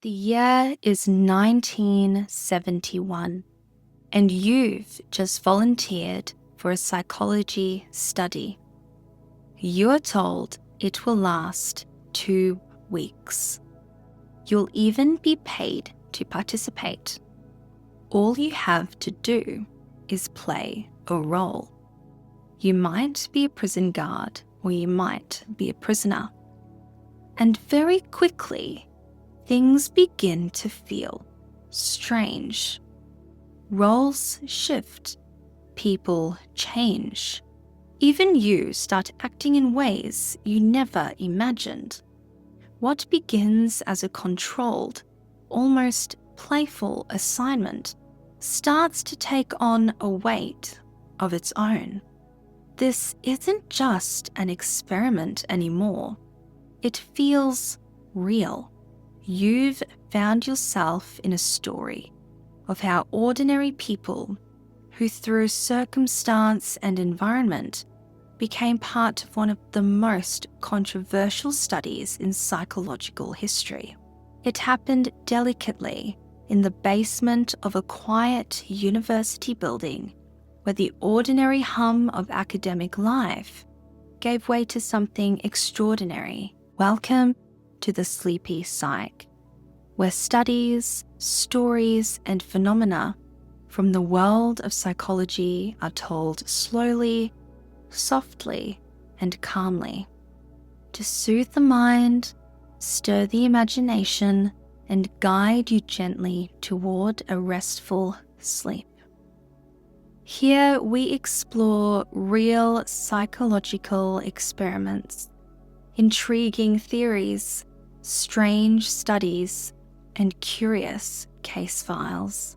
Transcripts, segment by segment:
The year is 1971, and you've just volunteered for a psychology study. You are told it will last 2 weeks. You'll even be paid to participate. All you have to do is play a role. You might be a prison guard, or you might be a prisoner. And very quickly, things begin to feel strange. Roles shift, people change. Even you start acting in ways you never imagined. What begins as a controlled, almost playful assignment starts to take on a weight of its own. This isn't just an experiment anymore. It feels real. You've found yourself in a story of how ordinary people who through circumstance and environment became part of one of the most controversial studies in psychological history. It happened delicately in the basement of a quiet university building where the ordinary hum of academic life gave way to something extraordinary. Welcome to the sleepy Psych, where studies, stories, and phenomena from the world of psychology are told slowly, softly, and calmly to soothe the mind, stir the imagination, and guide you gently toward a restful sleep. Here we explore real psychological experiments, intriguing theories, strange studies, and curious case files.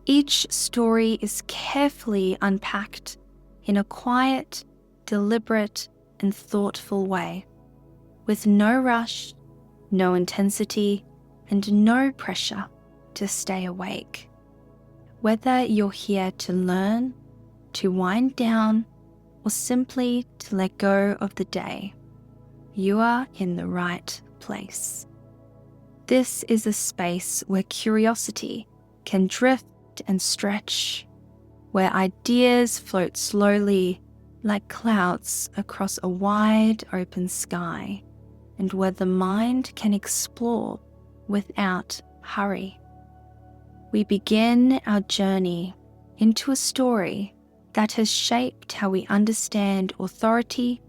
Each story is carefully unpacked in a quiet, deliberate, and thoughtful way, with no rush, no intensity, and no pressure to stay awake. Whether you're here to learn, to wind down, or simply to let go of the day, you are in the right place. This is a space where curiosity can drift and stretch, where ideas float slowly like clouds across a wide open sky, and where the mind can explore without hurry. We begin our journey into a story that has shaped how we understand authority,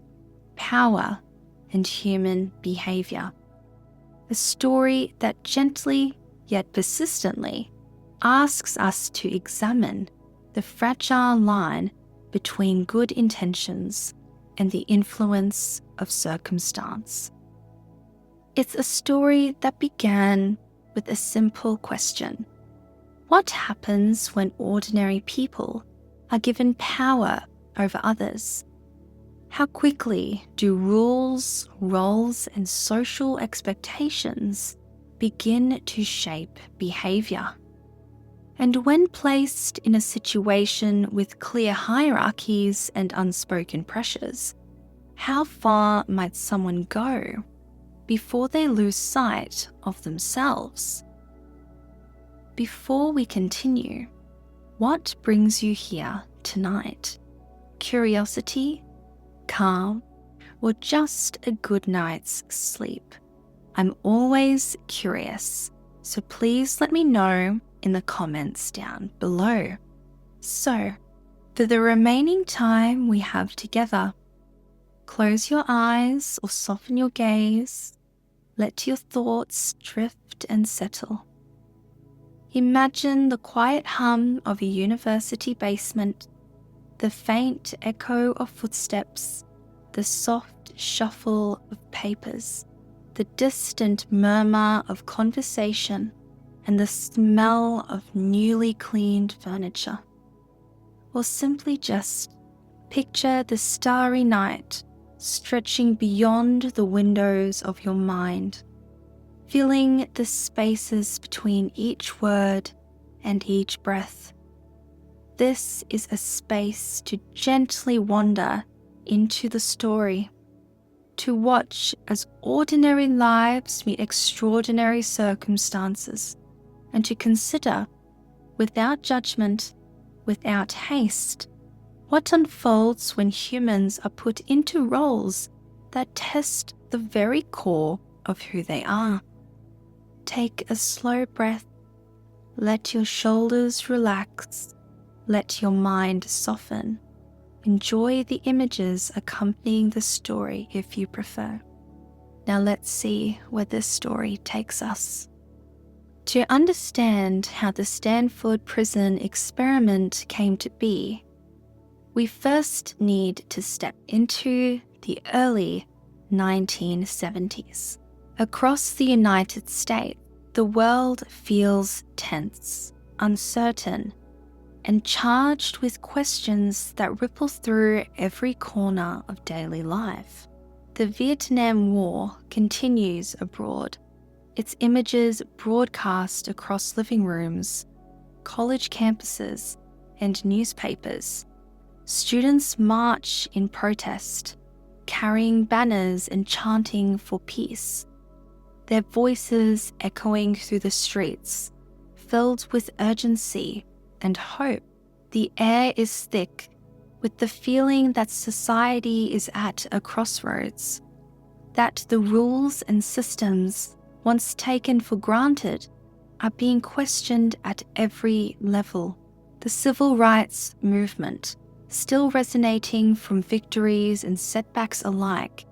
power, and human behaviour. A story that gently yet persistently asks us to examine the fragile line between good intentions and the influence of circumstance. It's a story that began with a simple question. What happens when ordinary people are given power over others? How quickly do rules, roles, and social expectations begin to shape behaviour? And when placed in a situation with clear hierarchies and unspoken pressures, how far might someone go before they lose sight of themselves? Before we continue, what brings you here tonight? Curiosity, calm, or just a good night's sleep? I'm always curious, so please let me know in the comments down below. So, for the remaining time we have together, close your eyes or soften your gaze. Let your thoughts drift and settle. Imagine the quiet hum of a university basement, the faint echo of footsteps, the soft shuffle of papers, the distant murmur of conversation, and the smell of newly cleaned furniture. Or simply just picture the starry night stretching beyond the windows of your mind, filling the spaces between each word and each breath. This is a space to gently wander into the story, to watch as ordinary lives meet extraordinary circumstances, and to consider, without judgment, without haste, what unfolds when humans are put into roles that test the very core of who they are. Take a slow breath, let your shoulders relax, let your mind soften. Enjoy the images accompanying the story if you prefer. Now let's see where this story takes us. To understand how the Stanford Prison Experiment came to be, we first need to step into the early 1970s. Across the United States, the world feels tense, uncertain, and charged with questions that ripple through every corner of daily life. The Vietnam War continues abroad, its images broadcast across living rooms, college campuses, and newspapers. Students march in protest, carrying banners and chanting for peace, their voices echoing through the streets, filled with urgency and hope. The air is thick with the feeling that society is at a crossroads, that the rules and systems once taken for granted are being questioned at every level. The civil rights movement, still resonating from victories and setbacks alike,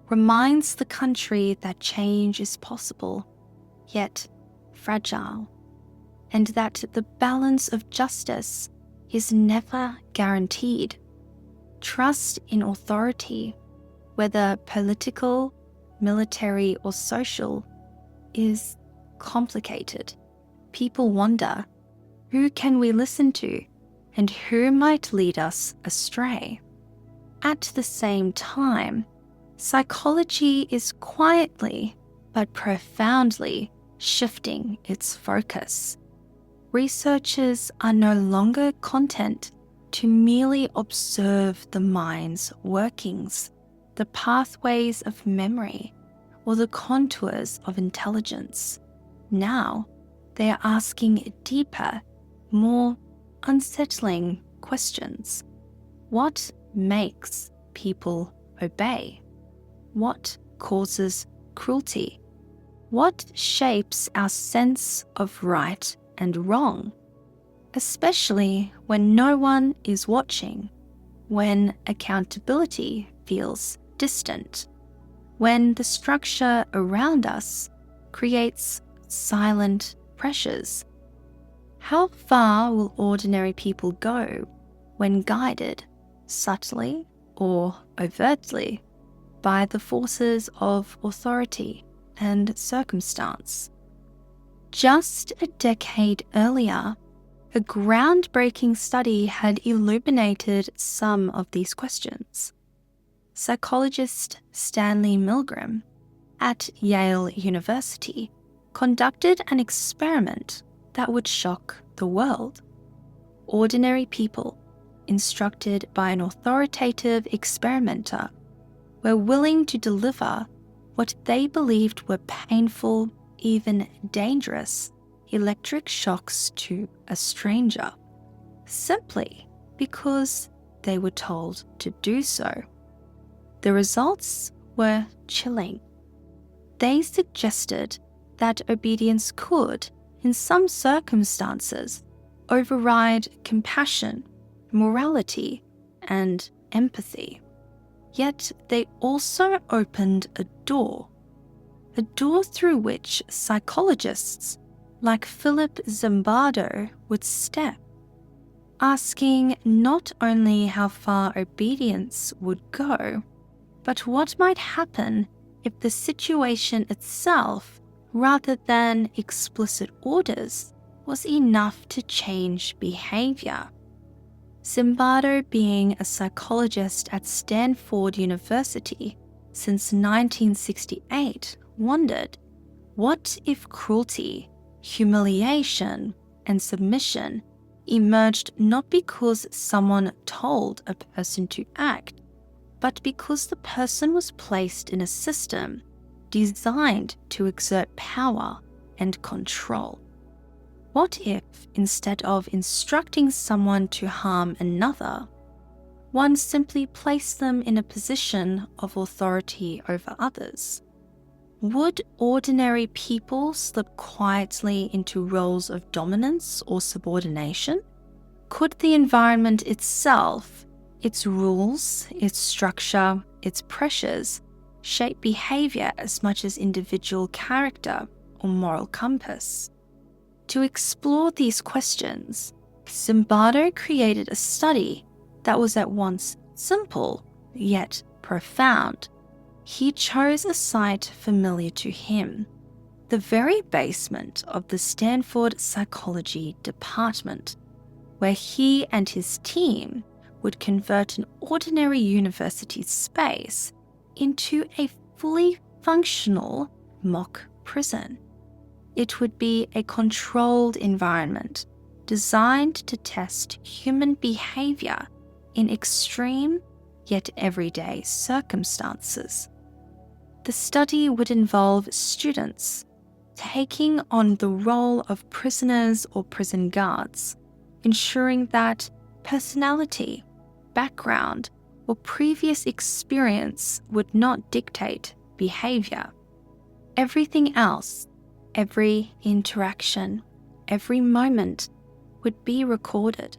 reminds the country that change is possible, yet fragile, and that the balance of justice is never guaranteed. Trust in authority, whether political, military, or social, is complicated. People wonder, who can we listen to, and who might lead us astray? At the same time, psychology is quietly but profoundly shifting its focus. Researchers are no longer content to merely observe the mind's workings, the pathways of memory, or the contours of intelligence. Now, they are asking deeper, more unsettling questions. What makes people obey? What causes cruelty? What shapes our sense of right and wrong? Especially when no one is watching, when accountability feels distant, when the structure around us creates silent pressures. How far will ordinary people go when guided, subtly or overtly, by the forces of authority and circumstance? Just a decade earlier, a groundbreaking study had illuminated some of these questions. Psychologist Stanley Milgram at Yale University conducted an experiment that would shock the world. Ordinary people, instructed by an authoritative experimenter, were willing to deliver what they believed were painful, even dangerous, electric shocks to a stranger, simply because they were told to do so. The results were chilling. They suggested that obedience could, in some circumstances, override compassion, morality, and empathy. Yet they also opened a door through which psychologists like Philip Zimbardo would step, asking not only how far obedience would go, but what might happen if the situation itself, rather than explicit orders, was enough to change behavior. Zimbardo, being a psychologist at Stanford University since 1968, wondered, what if cruelty, humiliation, and submission emerged not because someone told a person to act, but because the person was placed in a system designed to exert power and control. What if, instead of instructing someone to harm another, one simply placed them in a position of authority over others? Would ordinary people slip quietly into roles of dominance or subordination? Could the environment itself, its rules, its structure, its pressures, shape behaviour as much as individual character or moral compass? To explore these questions, Zimbardo created a study that was at once simple yet profound. He chose a site familiar to him, the very basement of the Stanford Psychology department, where he and his team would convert an ordinary university space into a fully functional mock prison. It would be a controlled environment designed to test human behavior in extreme yet everyday circumstances. The study would involve students taking on the role of prisoners or prison guards, ensuring that personality, background, or previous experience would not dictate behavior. Everything else, every interaction, every moment would be recorded.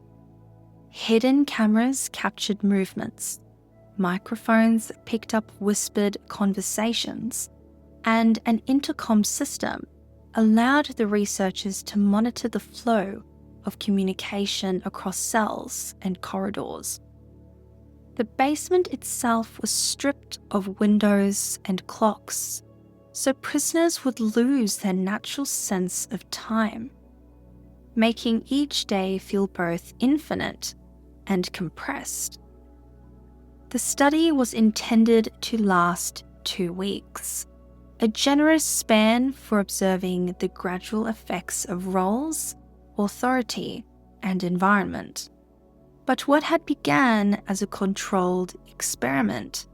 Hidden cameras captured movements, microphones picked up whispered conversations, and an intercom system allowed the researchers to monitor the flow of communication across cells and corridors. The basement itself was stripped of windows and clocks, so prisoners would lose their natural sense of time, making each day feel both infinite and compressed. The study was intended to last 2 weeks, a generous span for observing the gradual effects of roles, authority, and environment. But what had begun as a controlled experiment,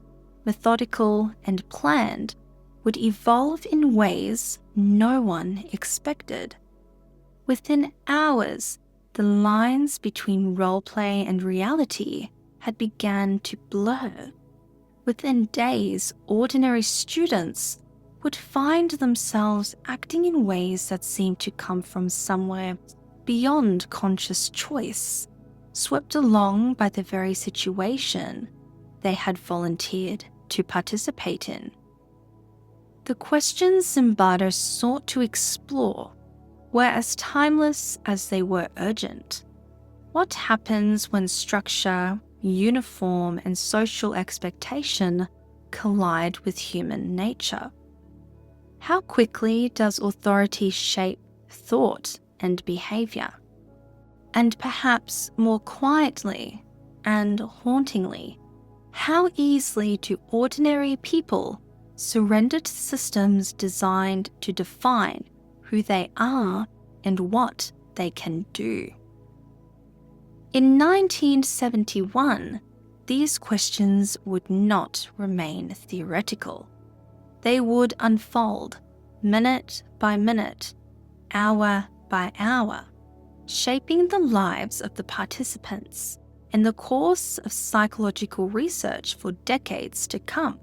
methodical and planned, would evolve in ways no one expected. Within hours, the lines between roleplay and reality had begun to blur. Within days, ordinary students would find themselves acting in ways that seemed to come from somewhere beyond conscious choice, swept along by the very situation they had volunteered to participate in. The questions Zimbardo sought to explore were as timeless as they were urgent. What happens when structure, uniform, and social expectation collide with human nature? How quickly does authority shape thought and behavior? And perhaps more quietly and hauntingly, how easily do ordinary people surrender to systems designed to define who they are and what they can do? In 1971, these questions would not remain theoretical. They would unfold minute by minute, hour by hour, shaping the lives of the participants and the course of psychological research for decades to come.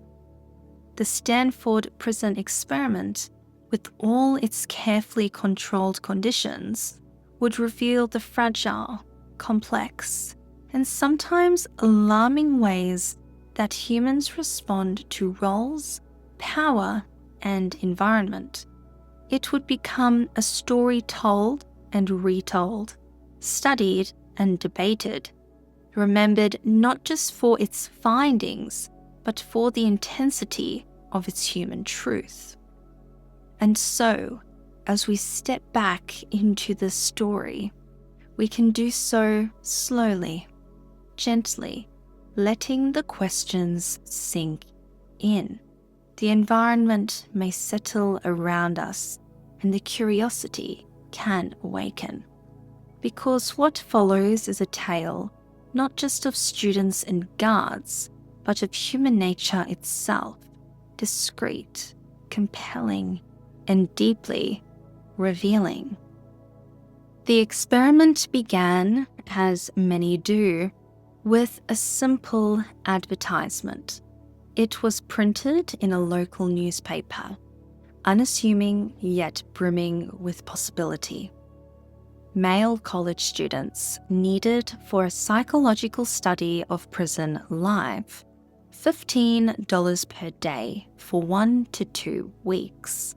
The Stanford Prison Experiment, with all its carefully controlled conditions, would reveal the fragile, complex, and sometimes alarming ways that humans respond to roles, power, and environment. It would become a story told and retold, studied and debated, remembered not just for its findings, but for the intensity of its human truth. And so, as we step back into this story, we can do so slowly, gently, letting the questions sink in. The environment may settle around us, and the curiosity can awaken. Because what follows is a tale not just of students and guards, but of human nature itself, discreet, compelling, and deeply revealing. The experiment began, as many do, with a simple advertisement. It was printed in a local newspaper, unassuming yet brimming with possibility. Male college students needed for a psychological study of prison life $15 per day for 1 to 2 weeks.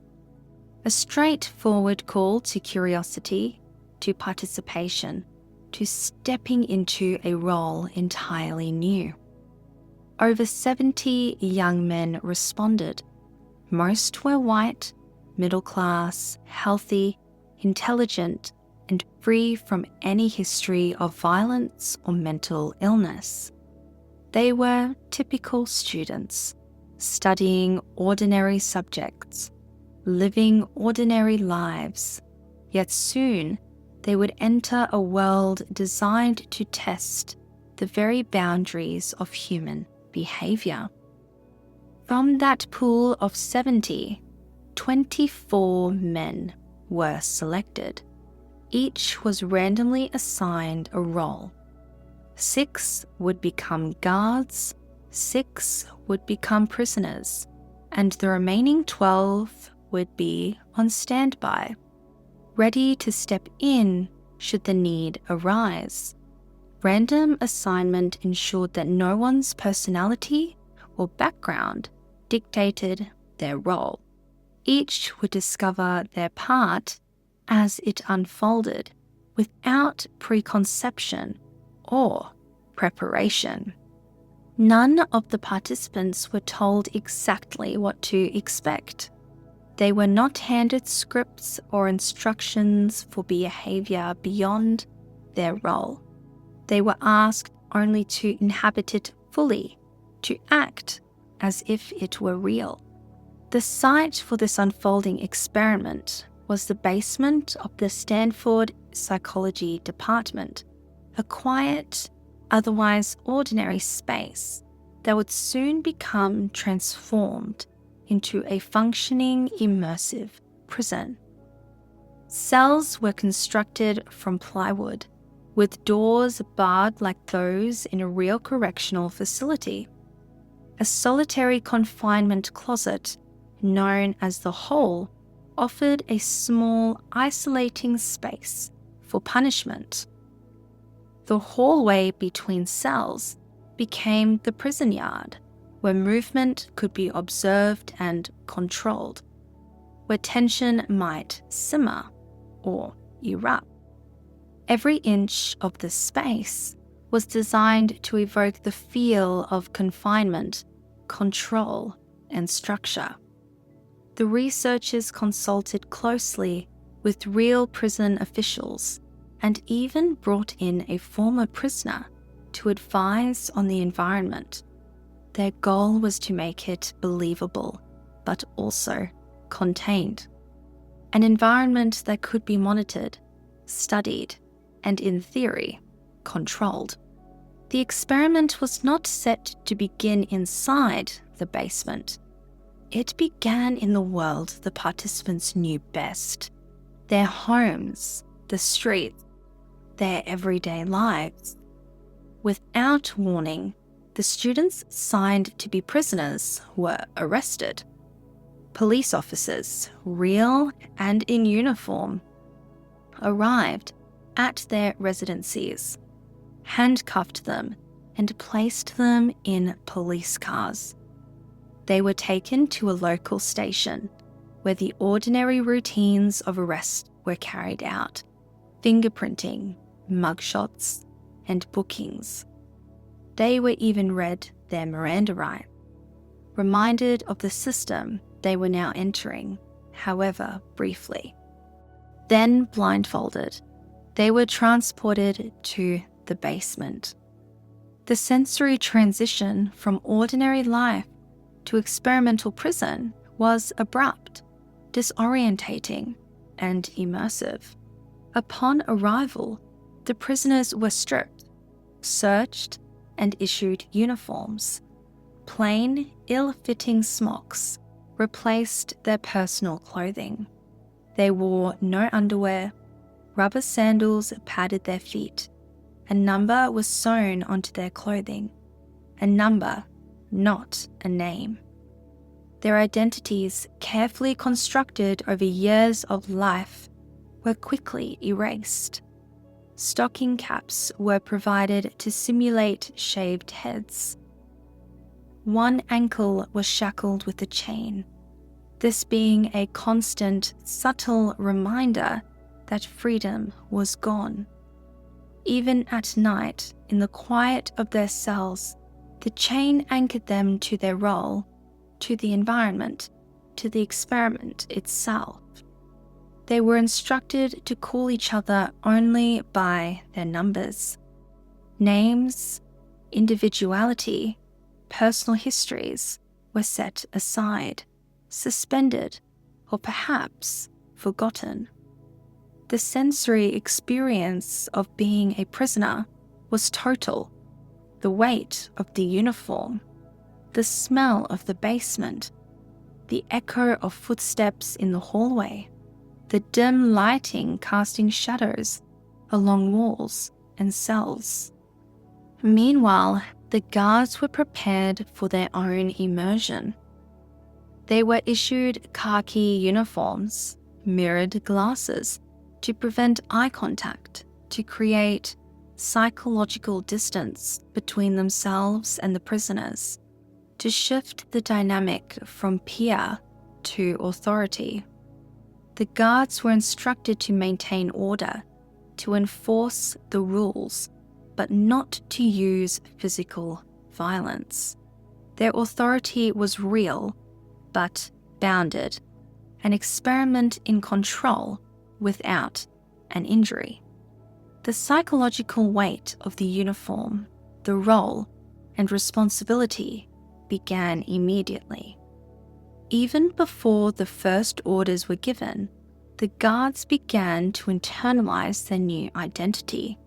A straightforward call to curiosity, to participation, to stepping into a role entirely new. Over 70 young men responded. Most were white, middle class, healthy, intelligent, and free from any history of violence or mental illness. They were typical students, studying ordinary subjects, living ordinary lives, yet soon they would enter a world designed to test the very boundaries of human behaviour. From that pool of 70, 24 men were selected. Each was randomly assigned a role. 6 would become guards, 6 would become prisoners, and the remaining 12 would be on standby, ready to step in should the need arise. Random assignment ensured that no one's personality or background dictated their role. Each would discover their part as it unfolded, without preconception or preparation. None of the participants were told exactly what to expect. They were not handed scripts or instructions for behaviour beyond their role. They were asked only to inhabit it fully, to act as if it were real. The site for this unfolding experiment was the basement of the Stanford Psychology Department, a quiet, otherwise ordinary space that would soon become transformed into a functioning, immersive prison. Cells were constructed from plywood, with doors barred like those in a real correctional facility. A solitary confinement closet, known as the hole, offered a small, isolating space for punishment. The hallway between cells became the prison yard, where movement could be observed and controlled, where tension might simmer or erupt. Every inch of the space was designed to evoke the feel of confinement, control, and structure. The researchers consulted closely with real prison officials and even brought in a former prisoner to advise on the environment. Their goal was to make it believable, but also contained. An environment that could be monitored, studied, and in theory, controlled. The experiment was not set to begin inside the basement. It began in the world the participants knew best, their homes, the streets, their everyday lives. Without warning, the students signed to be prisoners were arrested. Police officers, real and in uniform, arrived at their residencies, handcuffed them, and placed them in police cars. They were taken to a local station where the ordinary routines of arrest were carried out: fingerprinting, mugshots, and bookings. They were even read their Miranda rights, reminded of the system they were now entering, however briefly. Then, blindfolded, they were transported to the basement. The sensory transition from ordinary life to experimental prison was abrupt, disorientating, and immersive. Upon arrival, the prisoners were stripped, searched, and issued uniforms. Plain, ill-fitting smocks replaced their personal clothing. They wore no underwear, rubber sandals padded their feet. A number was sewn onto their clothing. A number, not a name. Their identities, carefully constructed over years of life, were quickly erased. Stocking caps were provided to simulate shaved heads. One ankle was shackled with a chain, this being a constant, subtle reminder that freedom was gone. Even at night, in the quiet of their cells, the chain anchored them to their role, to the environment, to the experiment itself. They were instructed to call each other only by their numbers. Names, individuality, personal histories were set aside, suspended, or perhaps forgotten. The sensory experience of being a prisoner was total. The weight of the uniform, the smell of the basement, the echo of footsteps in the hallway, the dim lighting casting shadows along walls and cells. Meanwhile, the guards were prepared for their own immersion. They were issued khaki uniforms, mirrored glasses to prevent eye contact, to create psychological distance between themselves and the prisoners, to shift the dynamic from peer to authority. The guards were instructed to maintain order, to enforce the rules, but not to use physical violence. Their authority was real, but bounded, an experiment in control without an injury. The psychological weight of the uniform, the role, and responsibility began immediately. Even before the first orders were given, the guards began to internalize their new identity.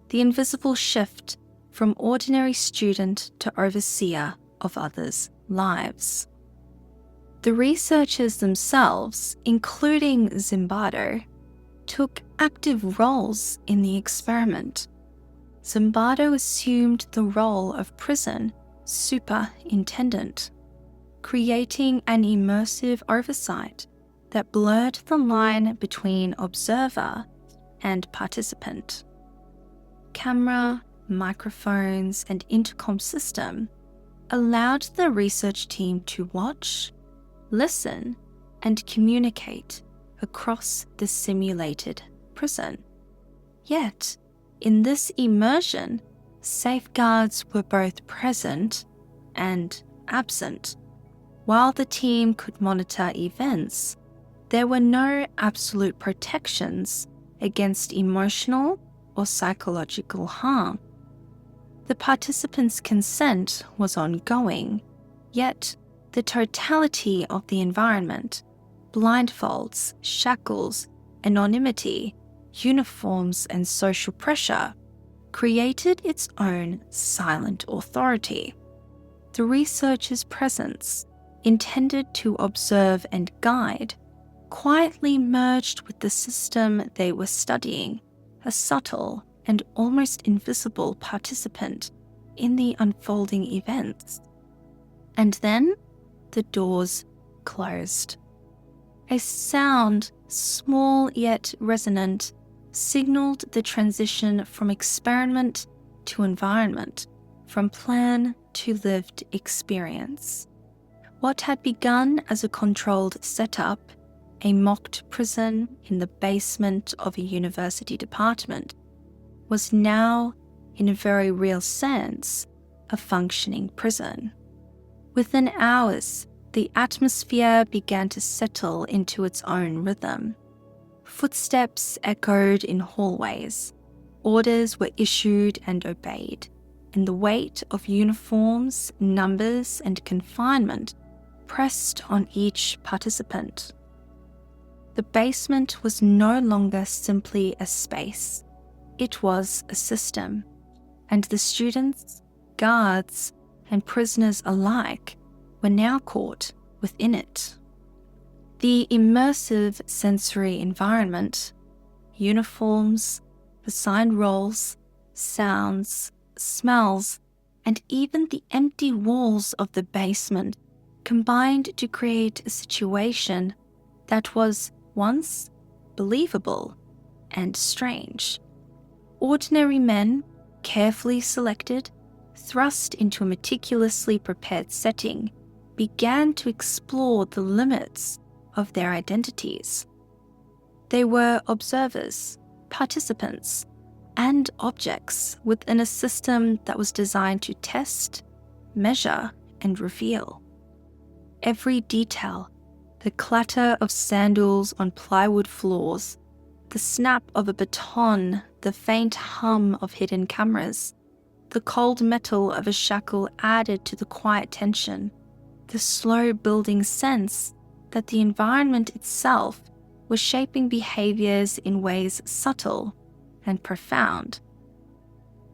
The invisible shift from ordinary student to overseer of others' lives. The researchers themselves, including Zimbardo, took active roles in the experiment. Zimbardo assumed the role of prison superintendent, creating an immersive oversight that blurred the line between observer and participant. Camera, microphones, and intercom system allowed the research team to watch, listen, and communicate across the simulated prison. Yet, in this immersion, safeguards were both present and absent. While the team could monitor events, there were no absolute protections against emotional or psychological harm. The participants' consent was ongoing, yet the totality of the environment, blindfolds, shackles, anonymity, uniforms, and social pressure, created its own silent authority. The researchers' presence, intended to observe and guide, quietly merged with the system they were studying, a subtle and almost invisible participant in the unfolding events. And then the doors closed. A sound, small yet resonant, signaled the transition from experiment to environment, from plan to lived experience. What had begun as a controlled setup, a mocked prison in the basement of a university department, was now, in a very real sense, a functioning prison. Within hours, the atmosphere began to settle into its own rhythm. Footsteps echoed in hallways, orders were issued and obeyed, and the weight of uniforms, numbers, and confinement pressed on each participant. The basement was no longer simply a space, it was a system, and the students, guards, and prisoners alike were now caught within it. The immersive sensory environment, uniforms, assigned roles, sounds, smells, and even the empty walls of the basement combined to create a situation that was once believable and strange. Ordinary men, carefully selected, thrust into a meticulously prepared setting, began to explore the limits of their identities. They were observers, participants, and objects within a system that was designed to test, measure, and reveal. Every detail, the clatter of sandals on plywood floors, the snap of a baton, the faint hum of hidden cameras, the cold metal of a shackle added to the quiet tension, the slow building sense that the environment itself was shaping behaviors in ways subtle and profound.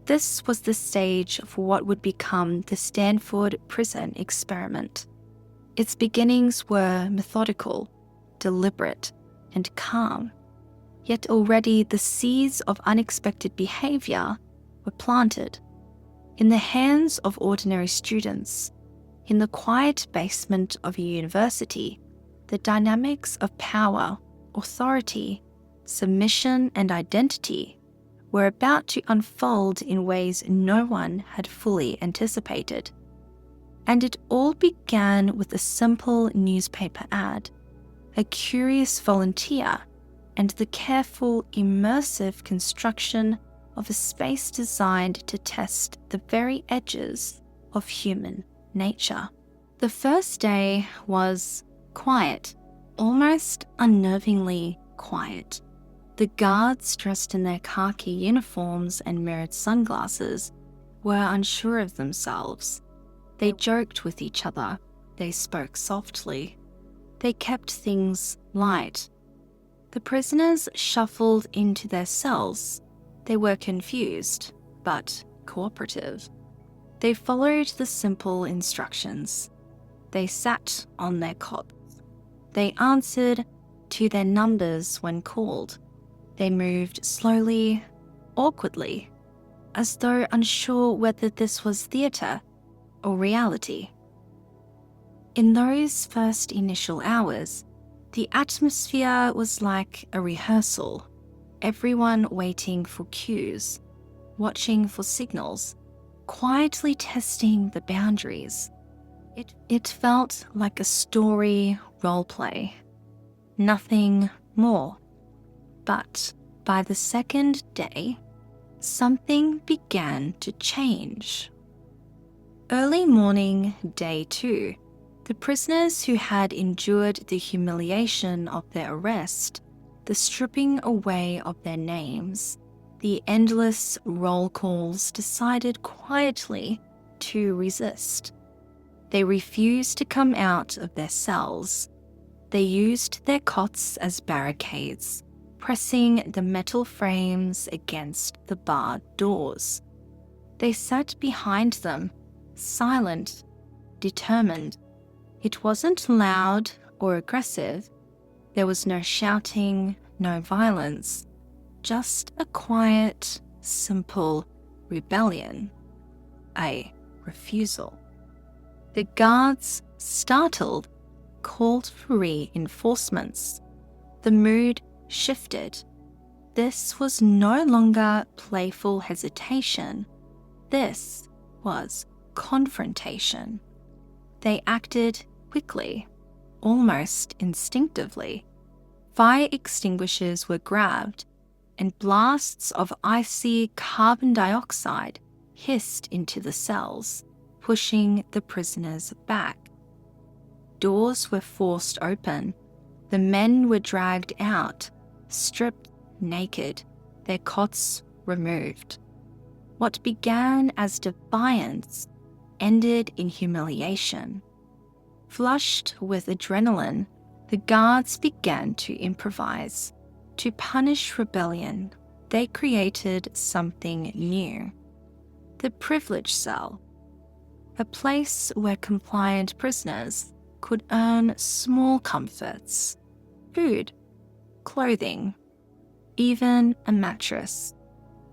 This was the stage of what would become the Stanford Prison Experiment. Its beginnings were methodical, deliberate, and calm, yet already the seeds of unexpected behavior were planted. In the hands of ordinary students, in the quiet basement of a university, the dynamics of power, authority, submission, and identity were about to unfold in ways no one had fully anticipated. And it all began with a simple newspaper ad, a curious volunteer, and the careful, immersive construction of a space designed to test the very edges of human nature. The first day was quiet, almost unnervingly quiet. The guards, dressed in their khaki uniforms and mirrored sunglasses, were unsure of themselves. They joked with each other. They spoke softly. They kept things light. The prisoners shuffled into their cells. They were confused, but cooperative. They followed the simple instructions. They sat on their cots. They answered to their numbers when called. They moved slowly, awkwardly, as though unsure whether this was theatre or reality. In those first initial hours, the atmosphere was like a rehearsal, everyone waiting for cues, watching for signals, quietly testing the boundaries. It felt like a story role-play, nothing more. But by the second day, something began to change. Early morning, day 2, the prisoners who had endured the humiliation of their arrest, the stripping away of their names, the endless roll calls, decided quietly to resist. They refused to come out of their cells. They used their cots as barricades, pressing the metal frames against the barred doors. They sat behind them, silent, determined. It wasn't loud or aggressive. There was no shouting, no violence, just a quiet, simple rebellion, a refusal. The guards, startled, called for reinforcements. The mood shifted. This was no longer playful hesitation. This was confrontation. They acted quickly, almost instinctively. Fire extinguishers were grabbed, and blasts of icy carbon dioxide hissed into the cells, pushing the prisoners back. Doors were forced open. The men were dragged out, stripped naked, their cots removed. What began as defiance ended in humiliation. Flushed with adrenaline, the guards began to improvise. To punish rebellion, they created something new. The privilege cell. a place where compliant prisoners could earn small comforts, food, clothing, even a mattress.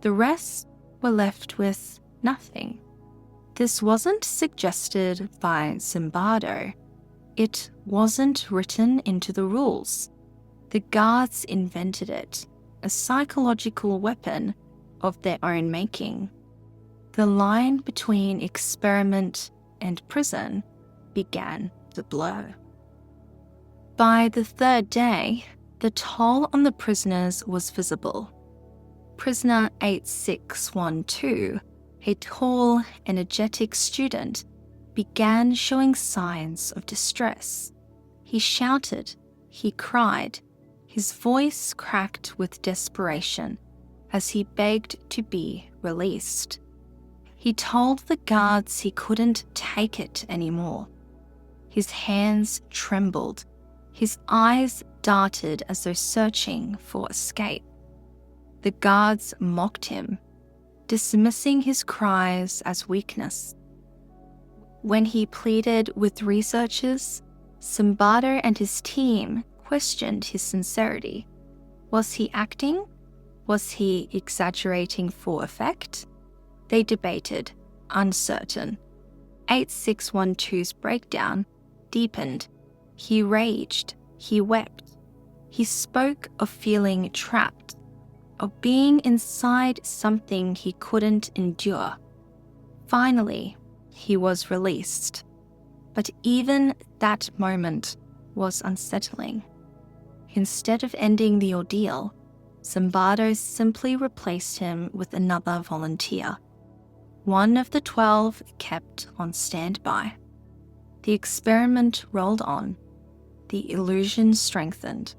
The rest were left with nothing. This wasn't suggested by Zimbardo. It wasn't written into the rules. The guards invented it, a psychological weapon of their own making. The line between experiment and prison began to blur. By the third day, the toll on the prisoners was visible. Prisoner 8612, a tall, energetic student, began showing signs of distress. He shouted, he cried, his voice cracked with desperation as he begged to be released. He told the guards he couldn't take it anymore. His hands trembled, his eyes darted as though searching for escape. The guards mocked him, dismissing his cries as weakness. When he pleaded with researchers, Zimbardo and his team questioned his sincerity. Was he acting? Was he exaggerating for effect? They debated, uncertain. 8612's breakdown deepened. He raged, he wept. He spoke of feeling trapped, of being inside something he couldn't endure. Finally, he was released. But even that moment was unsettling. Instead of ending the ordeal, Zimbardo simply replaced him with another volunteer. One of the 12 kept on standby. The experiment rolled on. The illusion strengthened.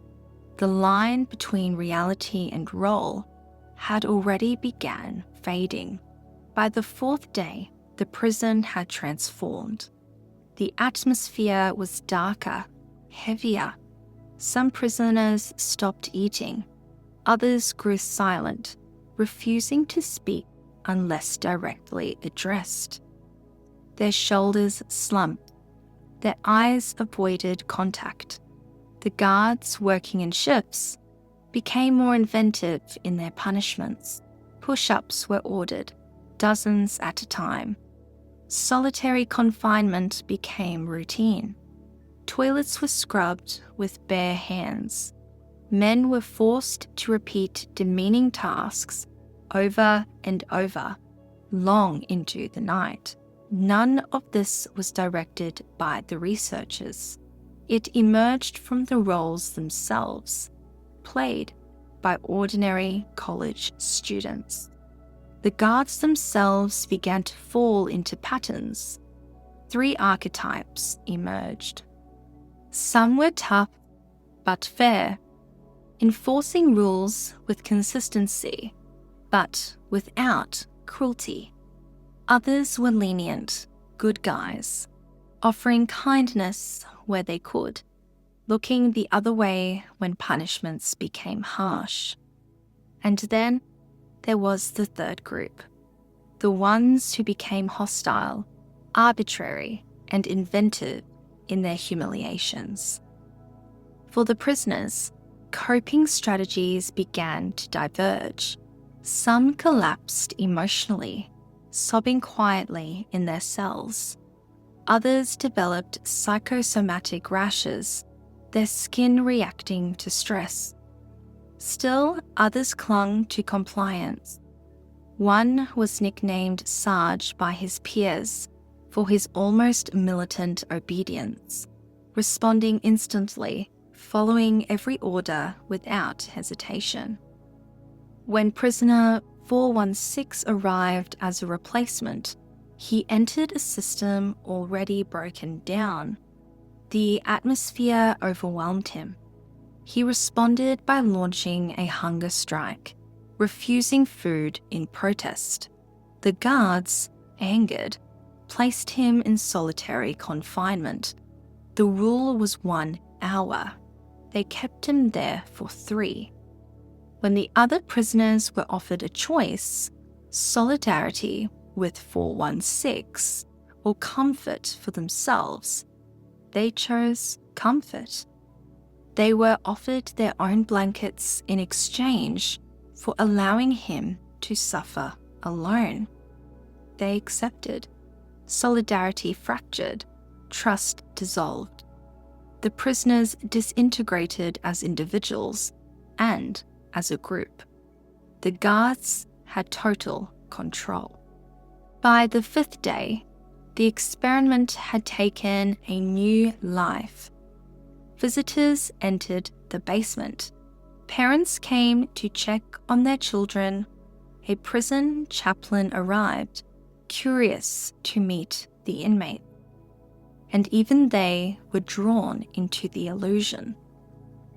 The line between reality and role had already begun fading. By the fourth day, the prison had transformed. The atmosphere was darker, heavier. Some prisoners stopped eating. Others grew silent, refusing to speak unless directly addressed. Their shoulders slumped. Their eyes avoided contact. The guards working in shifts became more inventive in their punishments. Push-ups were ordered, dozens at a time. Solitary confinement became routine. Toilets were scrubbed with bare hands. Men were forced to repeat demeaning tasks over and over, long into the night. None of this was directed by the researchers. It emerged from the roles themselves, played by ordinary college students. The guards themselves began to fall into patterns. 3 archetypes emerged. Some were tough but fair, enforcing rules with consistency, but without cruelty. Others were lenient, good guys, offering kindness where they could, looking the other way when punishments became harsh. And then there was the third group, the ones who became hostile, arbitrary, and inventive in their humiliations. For the prisoners, coping strategies began to diverge. Some collapsed emotionally, sobbing quietly in their cells. Others developed psychosomatic rashes, their skin reacting to stress. Still, others clung to compliance. One was nicknamed Sarge by his peers for his almost militant obedience, responding instantly, following every order without hesitation. When prisoner 416 arrived as a replacement, he entered a system already broken down. The atmosphere overwhelmed him. He responded by launching a hunger strike, refusing food in protest. The guards, angered, placed him in solitary confinement. The rule was 1 hour. They kept him there for 3. When the other prisoners were offered a choice, solidarity with 416 or comfort for themselves. They chose comfort. They were offered their own blankets in exchange for allowing him to suffer alone. They accepted. Solidarity fractured. Trust dissolved. The prisoners disintegrated as individuals and as a group. The guards had total control. By the 5th day, the experiment had taken a new life. Visitors entered the basement. Parents came to check on their children. A prison chaplain arrived, curious to meet the inmate. And even they were drawn into the illusion.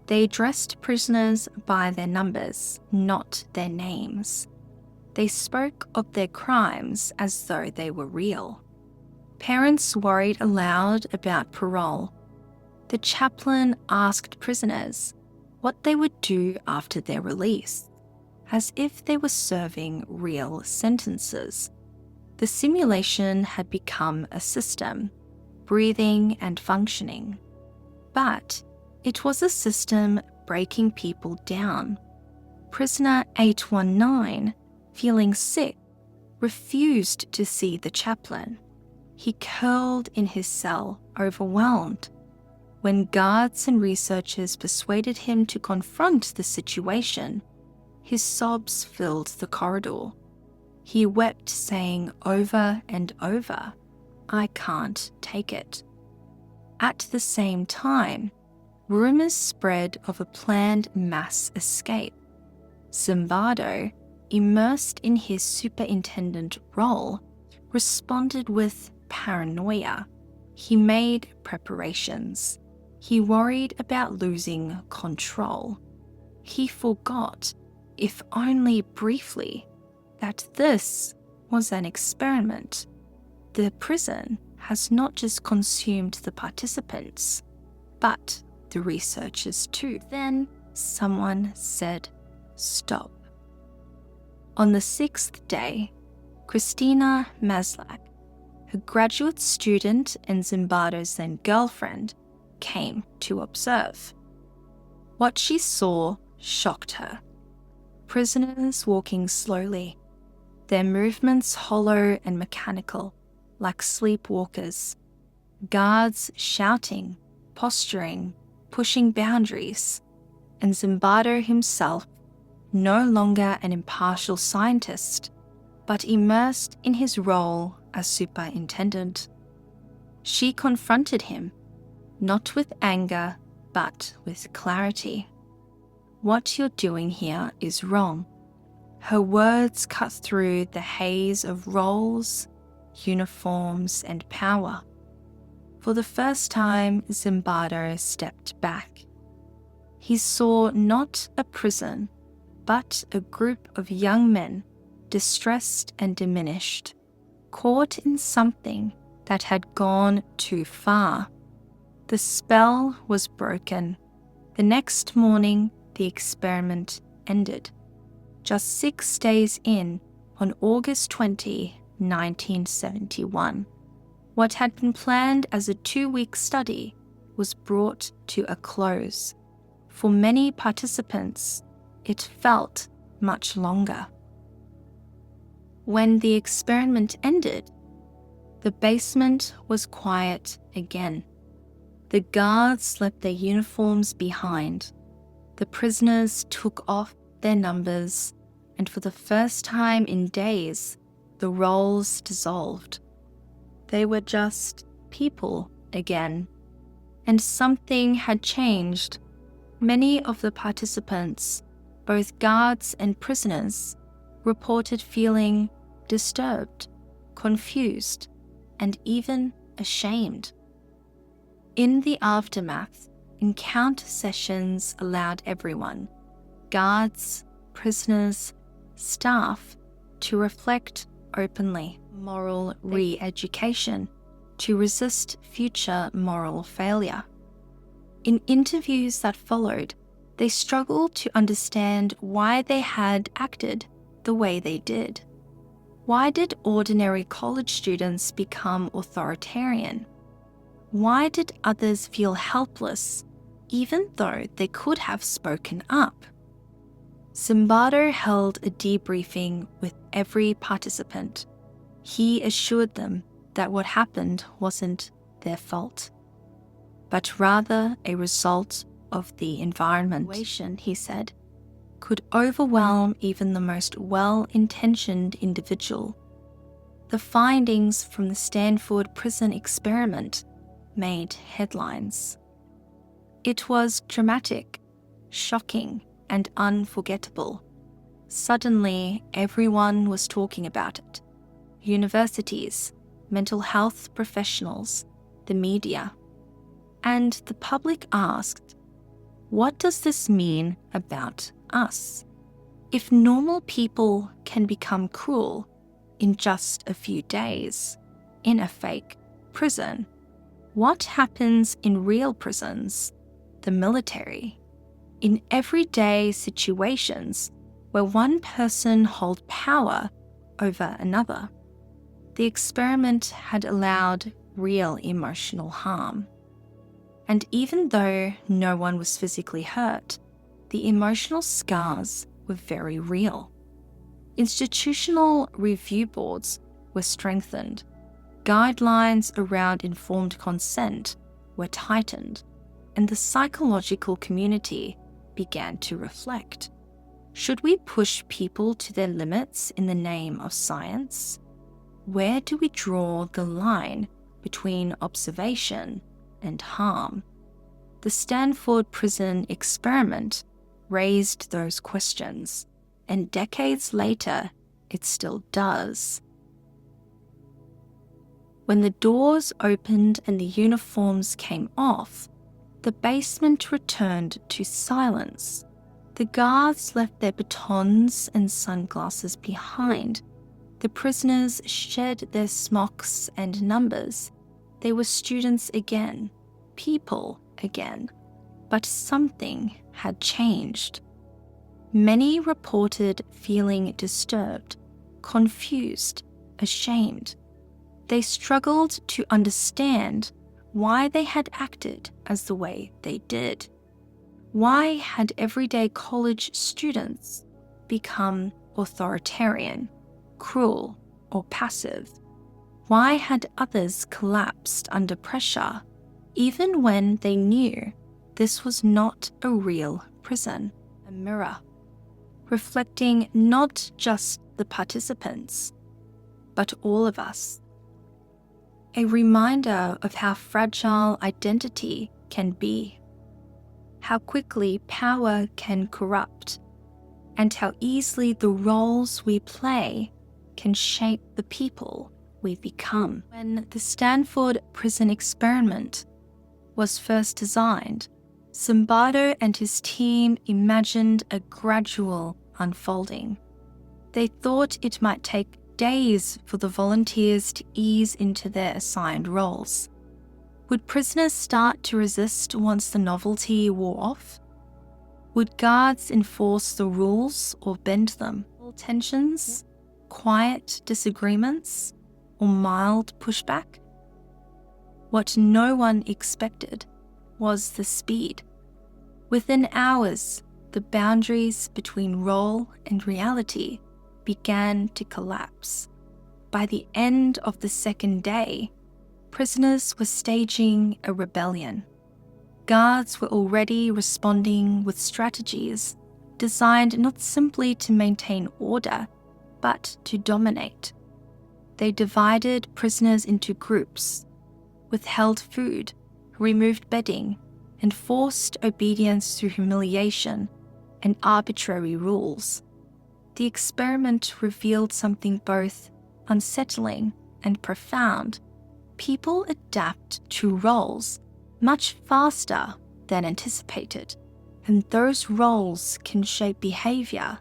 They addressed prisoners by their numbers, not their names. They spoke of their crimes as though they were real. Parents worried aloud about parole. The chaplain asked prisoners what they would do after their release, as if they were serving real sentences. The simulation had become a system, breathing and functioning. But it was a system breaking people down. Prisoner 819, feeling sick, refused to see the chaplain. He curled in his cell, overwhelmed. When guards and researchers persuaded him to confront the situation, his sobs filled the corridor. He wept, saying over and over, "I can't take it." At the same time, rumors spread of a planned mass escape. Zimbardo, immersed in his superintendent role, responded with paranoia. He made preparations. He worried about losing control. He forgot, if only briefly, that this was an experiment. The prison has not just consumed the participants, but the researchers too. Then someone said, "Stop." On the 6th day, Christina Maslach, a graduate student and Zimbardo's then girlfriend, came to observe. What she saw shocked her. Prisoners walking slowly, their movements hollow and mechanical, like sleepwalkers. Guards shouting, posturing, pushing boundaries, and Zimbardo himself, no longer an impartial scientist, but immersed in his role as superintendent. She confronted him, not with anger, but with clarity. "What you're doing here is wrong." Her words cut through the haze of roles, uniforms, and power. For the first time, Zimbardo stepped back. He saw not a prison, but a group of young men, distressed and diminished, caught in something that had gone too far. The spell was broken. The next morning, the experiment ended. Just 6 days in, on August 20, 1971. What had been planned as a 2-week study was brought to a close. For many participants, it felt much longer. When the experiment ended, the basement was quiet again. The guards left their uniforms behind. The prisoners took off their numbers, and for the first time in days, the roles dissolved. They were just people again, and something had changed. Many of the participants, both guards and prisoners, reported feeling disturbed, confused, and even ashamed. In the aftermath, encounter sessions allowed everyone, guards, prisoners, staff, to reflect openly, moral re-education, to resist future moral failure. In interviews that followed, they struggled to understand why they had acted the way they did. Why did ordinary college students become authoritarian? Why did others feel helpless, even though they could have spoken up? Zimbardo held a debriefing with every participant. He assured them that what happened wasn't their fault, but rather a result of the environment. He said, could overwhelm even the most well-intentioned individual. The findings from the Stanford Prison Experiment made headlines. It was dramatic, shocking, and unforgettable. Suddenly, everyone was talking about it. Universities, mental health professionals, the media. And the public asked, what does this mean about us? If normal people can become cruel in just a few days in a fake prison, what happens in real prisons, the military, in everyday situations where one person holds power over another? The experiment had allowed real emotional harm. And even though no one was physically hurt, the emotional scars were very real. Institutional review boards were strengthened. Guidelines around informed consent were tightened, and the psychological community began to reflect. Should we push people to their limits in the name of science? Where do we draw the line between observation and harm? The Stanford Prison Experiment raised those questions, and decades later, it still does. When the doors opened and the uniforms came off, the basement returned to silence. The guards left their batons and sunglasses behind. The prisoners shed their smocks and numbers. They were students again, people again. But something had changed. Many reported feeling disturbed, confused, ashamed. They struggled to understand why they had acted as the way they did. Why had everyday college students become authoritarian, cruel, or passive? Why had others collapsed under pressure, even when they knew this was not a real prison? A mirror, reflecting not just the participants, but all of us. A reminder of how fragile identity can be, how quickly power can corrupt, and how easily the roles we play can shape the people we become. When the Stanford Prison Experiment was first designed, Zimbardo and his team imagined a gradual unfolding. They thought it might take days for the volunteers to ease into their assigned roles. Would prisoners start to resist once the novelty wore off? Would guards enforce the rules or bend them? Tensions, quiet disagreements, or mild pushback? What no one expected was the speed. Within hours, the boundaries between role and reality began to collapse. By the end of the second day, prisoners were staging a rebellion. Guards were already responding with strategies designed not simply to maintain order, but to dominate. They divided prisoners into groups, withheld food, removed bedding, and forced obedience through humiliation and arbitrary rules. The experiment revealed something both unsettling and profound. People adapt to roles much faster than anticipated, and those roles can shape behavior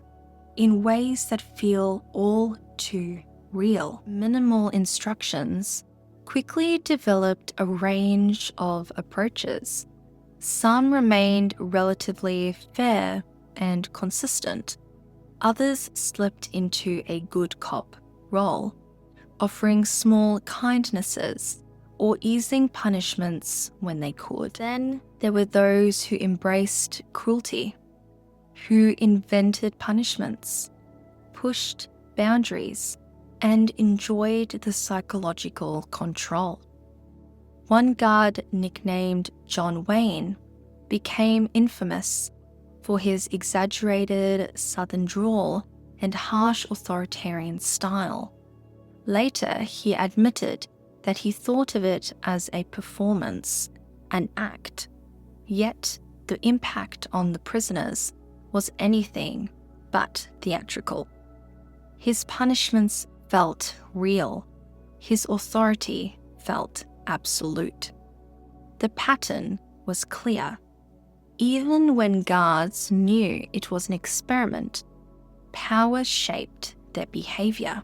in ways that feel all too real. Minimal instructions quickly developed a range of approaches. Some remained relatively fair and consistent. Others slipped into a good cop, role, offering small kindnesses or easing punishments when they could. Then there were those who embraced cruelty, who invented punishments, pushed boundaries, and enjoyed the psychological control. One guard, nicknamed John Wayne, became infamous for his exaggerated southern drawl and harsh authoritarian style. Later, he admitted that he thought of it as a performance, an act, yet the impact on the prisoners was anything but theatrical. His punishments felt real, his authority felt absolute. The pattern was clear. Even when guards knew it was an experiment, power shaped their behaviour.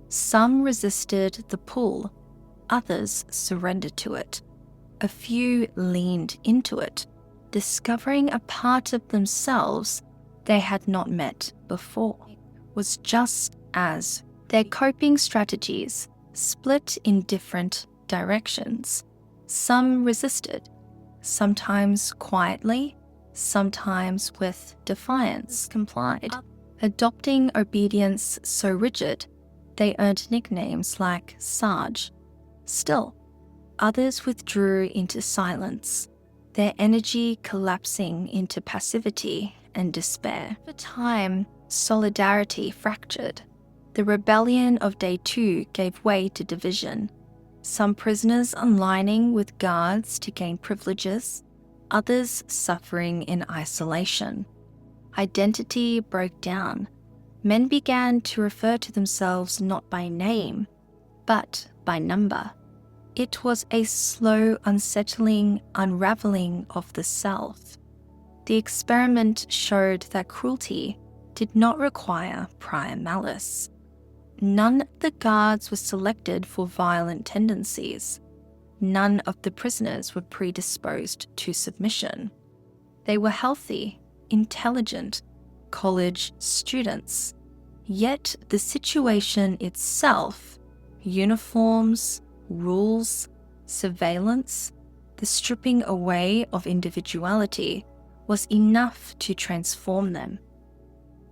Some resisted the pull, others surrendered to it. A few leaned into it, discovering a part of themselves they had not met before. Was just as their coping strategies split in different directions. Some resisted, sometimes quietly, sometimes with defiance, complied, adopting obedience so rigid they earned nicknames like Sarge. Still, others withdrew into silence, their energy collapsing into passivity and despair. Over time, solidarity fractured. The rebellion of day 2 gave way to division. Some prisoners aligning with guards to gain privileges, others suffering in isolation. Identity broke down. Men began to refer to themselves not by name, but by number. It was a slow, unsettling unraveling of the self. The experiment showed that cruelty did not require prior malice. None of the guards were selected for violent tendencies. None of the prisoners were predisposed to submission. They were healthy, intelligent, college students. Yet the situation itself, uniforms, rules, surveillance, the stripping away of individuality, was enough to transform them.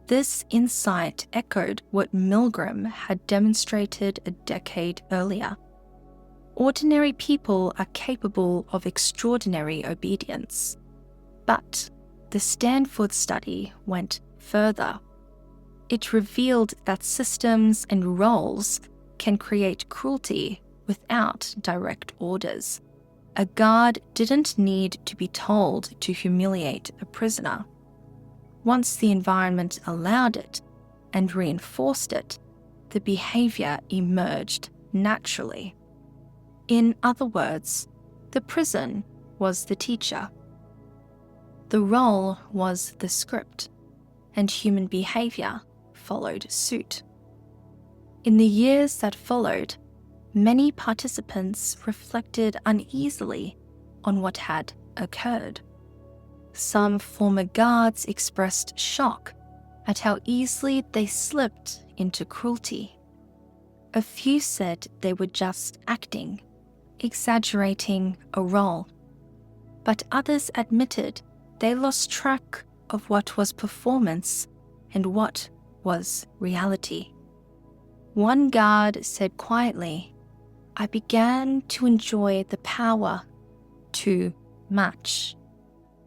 This insight echoed what Milgram had demonstrated a decade earlier. Ordinary people are capable of extraordinary obedience. But the Stanford study went further. It revealed that systems and roles can create cruelty without direct orders. A guard didn't need to be told to humiliate a prisoner. Once the environment allowed it and reinforced it, the behavior emerged naturally. In other words, the prison was the teacher. The role was the script, and human behavior followed suit. In the years that followed, many participants reflected uneasily on what had occurred. Some former guards expressed shock at how easily they slipped into cruelty. A few said they were just acting, exaggerating a role. But others admitted they lost track of what was performance and what was reality. One guard said quietly, "I began to enjoy the power too much."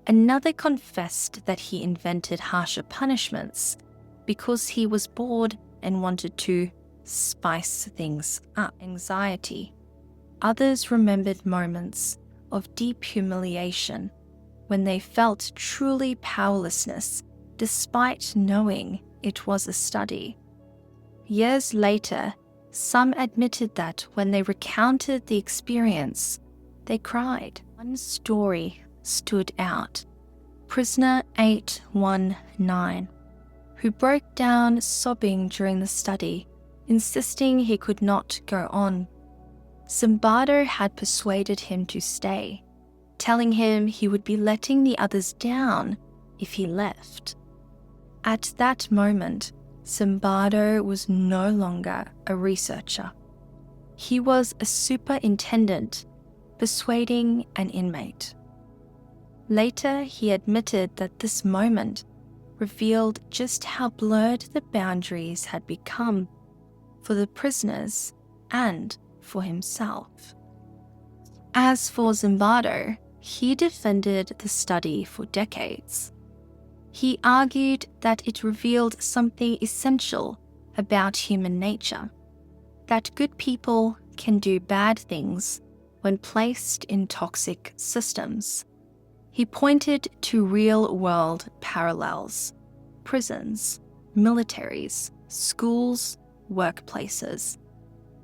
Another confessed that he invented harsher punishments because he was bored and wanted to spice things up. Anxiety. Others remembered moments of deep humiliation when they felt truly powerlessness despite knowing it was a study. Years later, some admitted that when they recounted the experience, they cried. One story stood out. Prisoner 819, who broke down sobbing during the study, insisting he could not go on. Zimbardo had persuaded him to stay, telling him he would be letting the others down if he left. At that moment, Zimbardo was no longer a researcher. He was a superintendent persuading an inmate. Later, he admitted that this moment revealed just how blurred the boundaries had become for the prisoners and for himself. As for Zimbardo, he defended the study for decades. He argued that it revealed something essential about human nature, that good people can do bad things when placed in toxic systems. He pointed to real-world parallels: prisons, militaries, schools, workplaces,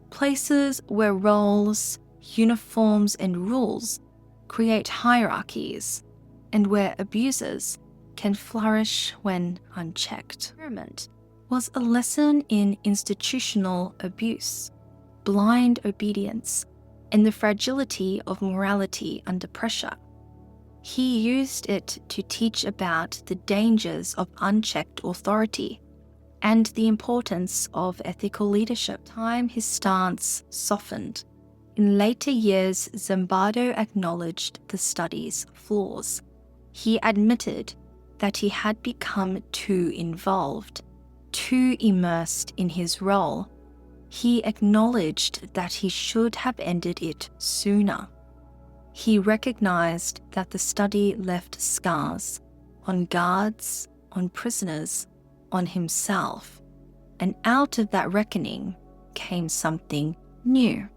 places where roles, uniforms, and rules create hierarchies, and where abusers can flourish when unchecked. The experiment was a lesson in institutional abuse, blind obedience, and the fragility of morality under pressure. He used it to teach about the dangers of unchecked authority and the importance of ethical leadership. Over time, his stance softened. In later years, Zimbardo acknowledged the study's flaws. He admitted that he had become too involved, too immersed in his role. He acknowledged that he should have ended it sooner. He recognized that the study left scars on guards, on prisoners, on himself, and out of that reckoning came something new.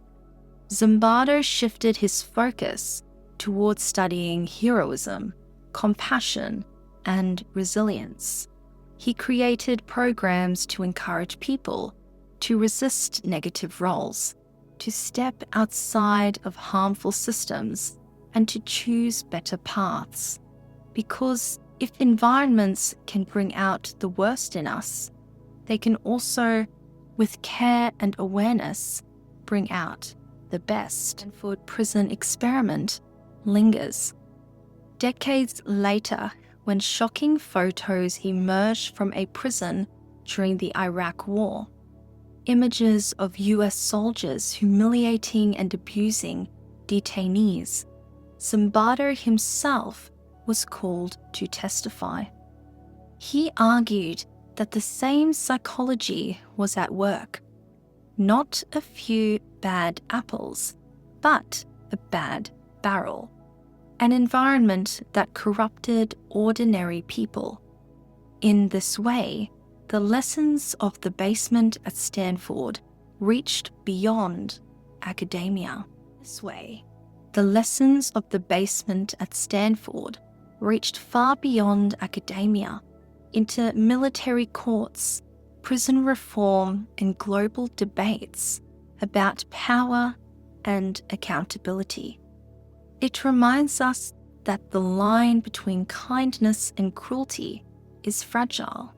Zimbardo shifted his focus towards studying heroism, compassion, and resilience. He created programs to encourage people to resist negative roles, to step outside of harmful systems, and to choose better paths. Because if environments can bring out the worst in us, they can also, with care and awareness, bring out the best. Stanford Prison Experiment lingers. Decades later, when shocking photos emerged from a prison during the Iraq War, images of US soldiers humiliating and abusing detainees, Zimbardo himself was called to testify. He argued that the same psychology was at work. Not a few bad apples, but a bad barrel. An environment that corrupted ordinary people. In this way, the lessons of the basement at Stanford reached beyond academia. This way, the lessons of the basement at Stanford reached far beyond academia, into military courts, prison reform, and global debates about power and accountability. It reminds us that the line between kindness and cruelty is fragile,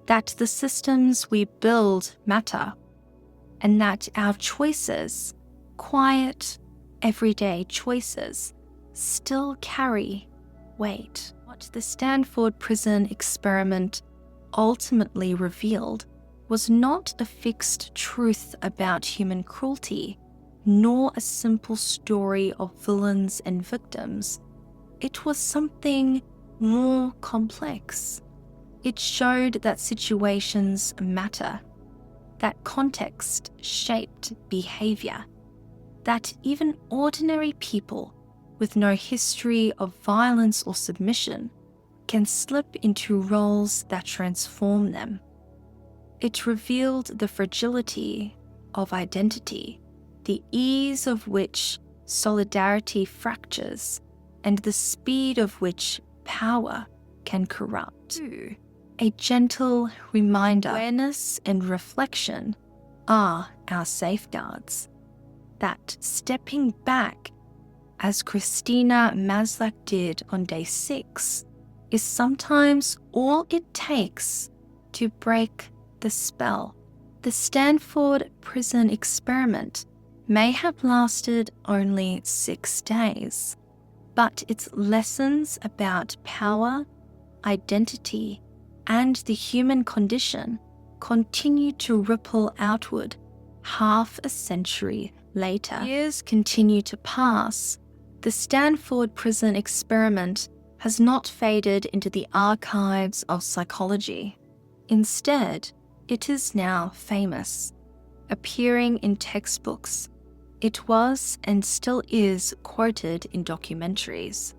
that the systems we build matter, and that our choices, quiet, everyday choices, still carry weight. What the Stanford Prison Experiment ultimately revealed was not a fixed truth about human cruelty, nor a simple story of villains and victims. It was something more complex. It showed that situations matter, that context shaped behaviour, that even ordinary people with no history of violence or submission can slip into roles that transform them. It revealed the fragility of identity, the ease of which solidarity fractures, and the speed of which power can corrupt. A gentle reminder: awareness and reflection are our safeguards. That stepping back, as Christina Maslach did on day 6, is sometimes all it takes to break the spell. The Stanford Prison Experiment may have lasted only 6 days, but its lessons about power, identity, and the human condition continued to ripple outward half a century later. Years continue to pass. The Stanford Prison Experiment has not faded into the archives of psychology. Instead, it is now famous, appearing in textbooks. It was and still is quoted in documentaries,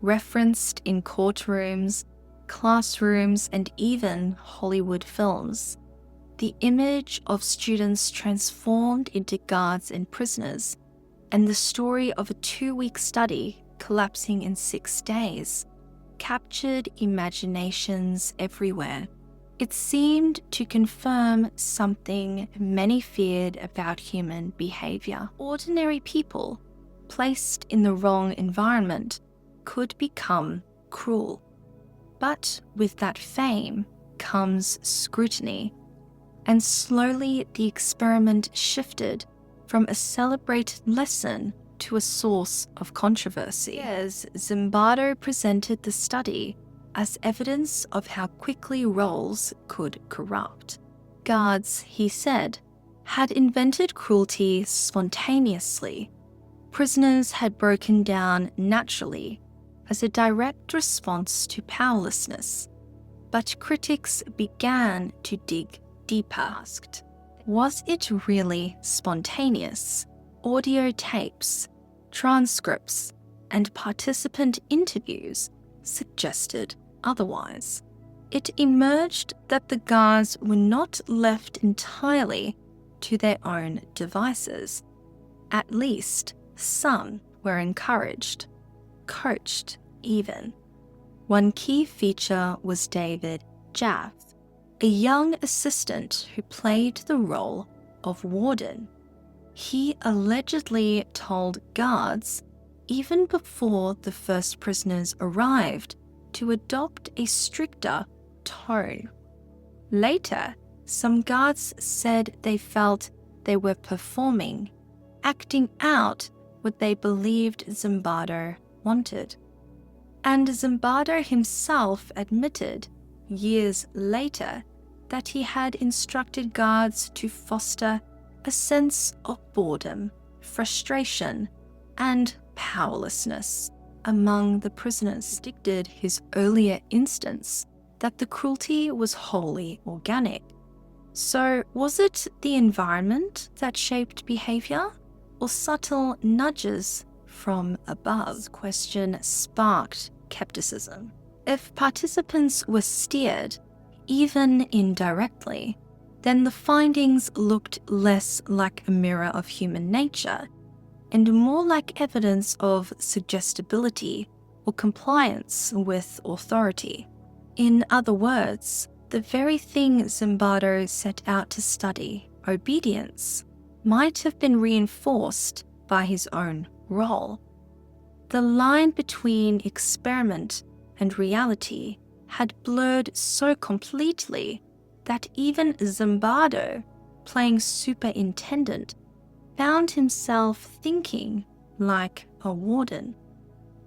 referenced in courtrooms, classrooms, and even Hollywood films. The image of students transformed into guards and prisoners, and the story of a 2-week study collapsing in 6 days, captured imaginations everywhere. It seemed to confirm something many feared about human behaviour. Ordinary people, placed in the wrong environment, could become cruel. But with that fame comes scrutiny, and slowly the experiment shifted from a celebrated lesson to a source of controversy. As Zimbardo presented the study as evidence of how quickly roles could corrupt. Guards, he said, had invented cruelty spontaneously. Prisoners had broken down naturally as a direct response to powerlessness. But critics began to dig deeper. Asked, was it really spontaneous? Audio tapes, transcripts, and participant interviews suggested otherwise. It emerged that the guards were not left entirely to their own devices. At least some were encouraged, coached even. One key feature was David Jaff, a young assistant who played the role of warden. He allegedly told guards, even before the first prisoners arrived, to adopt a stricter tone. Later, some guards said they felt they were performing, acting out what they believed Zimbardo wanted. And Zimbardo himself admitted, years later, that he had instructed guards to foster a sense of boredom, frustration, and powerlessness among the prisoners. Predicted his earlier instance that the cruelty was wholly organic. So, was it the environment that shaped behavior, or subtle nudges from above? This question sparked skepticism. If participants were steered, even indirectly, then the findings looked less like a mirror of human nature and more like evidence of suggestibility or compliance with authority. In other words, the very thing Zimbardo set out to study, obedience, might have been reinforced by his own role. The line between experiment and reality had blurred so completely that even Zimbardo, playing superintendent, found himself thinking like a warden.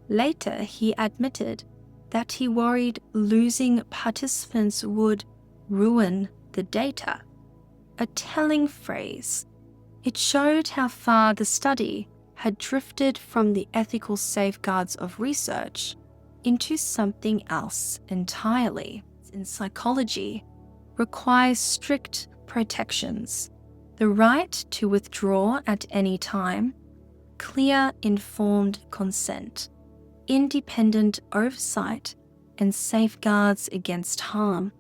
Later, he admitted that he worried losing participants would ruin the data. A telling phrase. It showed how far the study had drifted from the ethical safeguards of research into something else entirely. In psychology, requires strict protections, the right to withdraw at any time, clear informed consent, independent oversight, and safeguards against harm.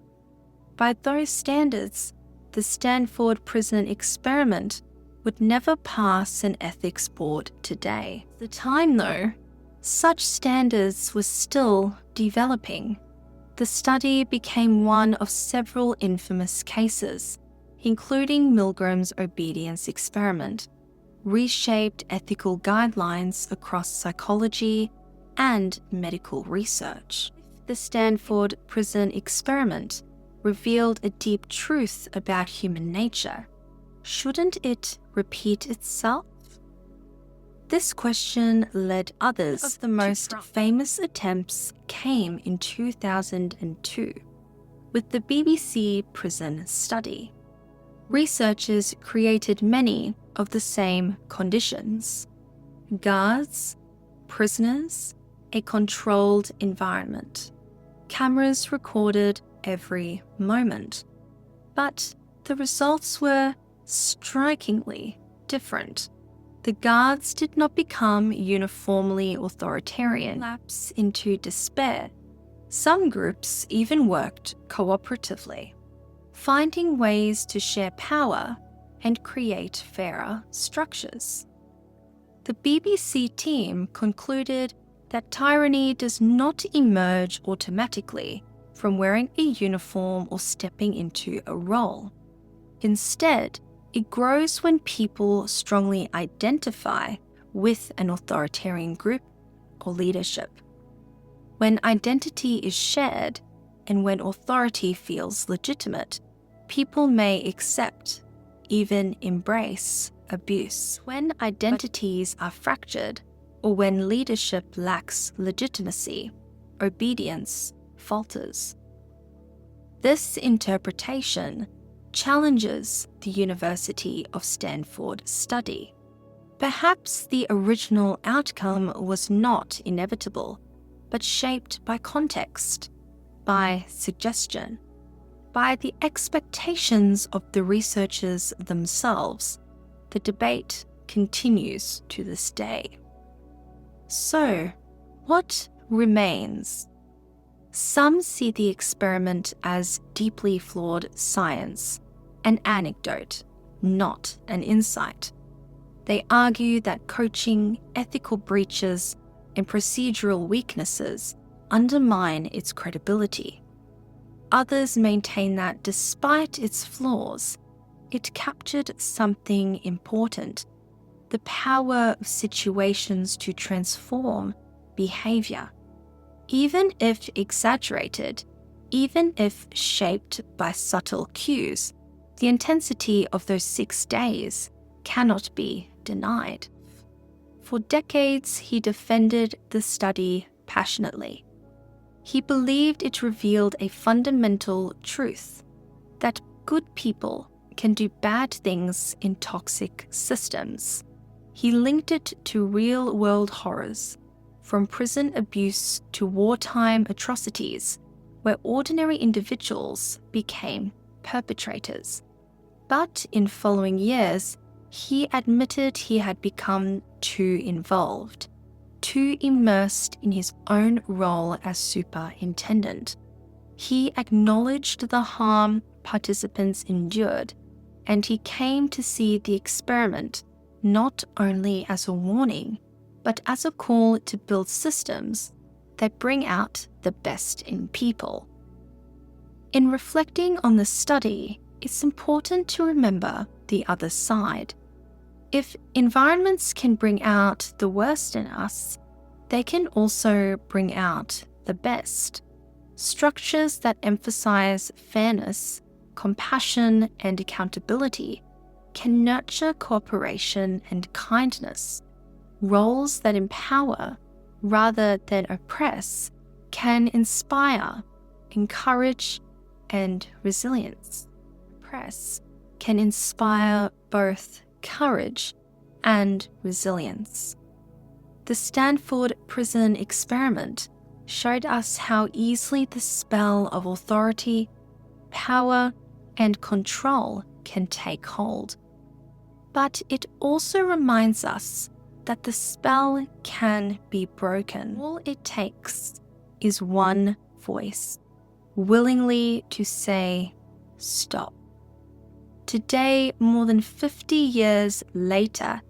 By those standards, the Stanford Prison Experiment would never pass an ethics board today. At the time, though, such standards were still developing. The study became one of several infamous cases, including Milgram's obedience experiment, reshaped ethical guidelines across psychology and medical research. The Stanford Prison Experiment revealed a deep truth about human nature. Shouldn't it repeat itself? This question led others. Of the most famous attempts came in 2002. with the BBC prison study. Researchers created many of the same conditions: guards, prisoners, a controlled environment. Cameras recorded every moment. But the results were strikingly different. The guards did not become uniformly authoritarian, lapse into despair. Some groups even worked cooperatively, finding ways to share power and create fairer structures. The BBC team concluded that tyranny does not emerge automatically from wearing a uniform or stepping into a role. Instead, it grows when people strongly identify with an authoritarian group or leadership. When identity is shared and when authority feels legitimate, people may accept, even embrace, abuse. When identities are fractured, or when leadership lacks legitimacy, obedience falters. This interpretation challenges the University of Stanford study. Perhaps the original outcome was not inevitable, but shaped by context, by suggestion, by the expectations of the researchers themselves. The debate continues to this day. So, what remains? Some see the experiment as deeply flawed science, an anecdote, not an insight. They argue that coaching, ethical breaches, and procedural weaknesses undermine its credibility. Others maintain that despite its flaws, it captured something important: the power of situations to transform behavior. Even if exaggerated, even if shaped by subtle cues, the intensity of those 6 days cannot be denied. For decades, he defended the study passionately. He believed it revealed a fundamental truth: that good people can do bad things in toxic systems. He linked it to real-world horrors, from prison abuse to wartime atrocities, where ordinary individuals became perpetrators. But in following years, he admitted he had become too involved, too immersed in his own role as superintendent. He acknowledged the harm participants endured, and he came to see the experiment not only as a warning, but as a call to build systems that bring out the best in people. In reflecting on the study, it's important to remember the other side. If environments can bring out the worst in us, they can also bring out the best. Structures that emphasize fairness, compassion, and accountability can nurture cooperation and kindness. Roles that empower rather than oppress can inspire, encourage, and resilience. Oppress can inspire both courage and resilience. The Stanford Prison Experiment showed us how easily the spell of authority, power, and control can take hold. But it also reminds us that the spell can be broken. All it takes is one voice, willingly to say, stop. Today, more than 50 years later,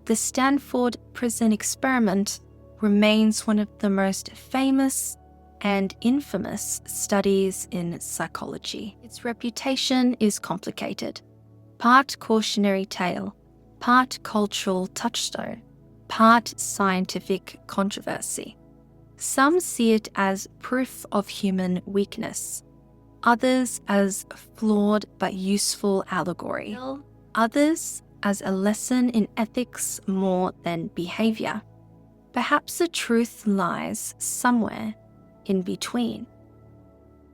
the Stanford Prison Experiment remains one of the most famous and infamous studies in psychology. Its reputation is complicated, part cautionary tale, part cultural touchstone, part scientific controversy. Some see it as proof of human weakness, others as flawed but useful allegory, others as a lesson in ethics more than behavior. Perhaps the truth lies somewhere in between.